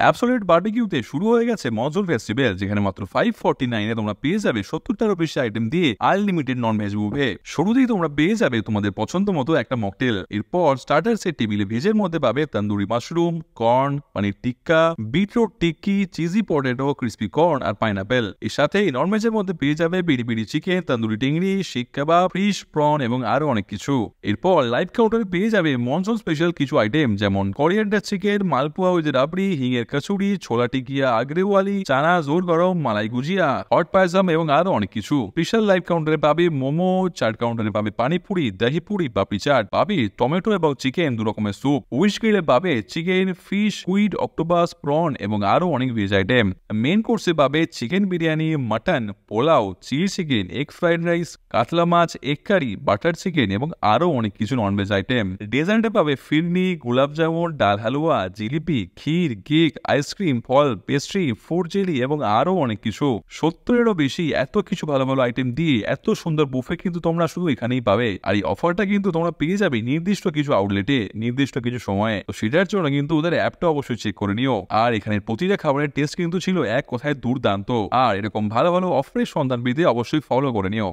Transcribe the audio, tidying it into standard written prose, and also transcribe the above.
Absolute বারবিকিউতে শুরু হয়ে গেছে মজল ফেস্টিভ্যাল, যেখানে মাত্র 549 তোমরা পেয়ে যাবে 70টারও বেশি আইটেম দিয়ে আনলিমিটেড নন ভেজ বুফে। শুরুতেই তোমরা পেয়ে যাবে তোমাদের পছন্দ মতো একটা মকটেল। এরপর স্টার্টার্সের টেবিলে ভেজের মধ্যে পাবে tandoori mushroom, corn, paneer tikka, beetroot tikki, cheesy potato, crispy corn আর পাইনাপেল। এর সাথে নন ভেজের মধ্যে পেয়ে যাবে পিরি পিরি চিকেন, তন্দুরি টিংরি, শিক কাবাব, ফিশ, প্রন এবং আরো অনেক কিছু। এরপর লাইভ কাউন্টারে পেয়ে যাবে মনসুন স্পেশাল কিছু আইটেম, যেমন কোরিয়ান্ডার চিকেন, মালপোয়া উইথ রাবড়ি, হিঙের কচুরি, ছোলা টিকিয়া, আগ্রেওয়ালি, চানা জোর গরম, মালাই গুজিয়া, হট পায়জাম এবং আরো অনেক কিছু। স্পেশাল লাইভ কাউন্টারে পাবে মোমো, চাট কাউন্টারে পাবে পানিপুরি, দহিপুরি, পাপড়ি চাট, পাবে টমেটো এবং চিকেন দু রকমের স্যুপ, উইশ গ্রিলে পাবে chicken, fish, squid, octopus, prawn এবং আরো অনেক ভেজ আইটেম। মেন কোর্সে পাবে chicken biryani, mutton, pulao, chilli chicken, egg fried rice, কাতলা মাছ, এগ কারি, বাটার চিকেন এবং আরো অনেক কিছু ননভেজ আইটেম। ডেজার্টে পাবে ফিরনি, গোলাপ জামুন, ডাল হালুয়া, জিলিপি, ক্ষীর, কেক, আইসক্রিম, ফল, পেস্ট্রি, ফুড জেলি এবং আরো অনেক কিছু। 70-এরও বেশি এত কিছু ভালো ভালো আইটেম দিয়ে এত সুন্দর বুফে কিন্তু তোমরা শুধু এখানেই পাবে। আর এই অফারটা কিন্তু তোমরা পেয়ে যাবে নির্দিষ্ট কিছু আউটলেটে নির্দিষ্ট কিছু সময়ে। তো সেটার জন্য কিন্তু ওদের অ্যাপটা অবশ্যই চেক করে নিও। আর এখানে প্রতিটা খাবারের টেস্ট কিন্তু ছিল এক কথায় দুর্দান্ত। আর এরকম ভালো ভালো অফারের সন্ধান পেতে অবশ্যই ফলো করে নিও।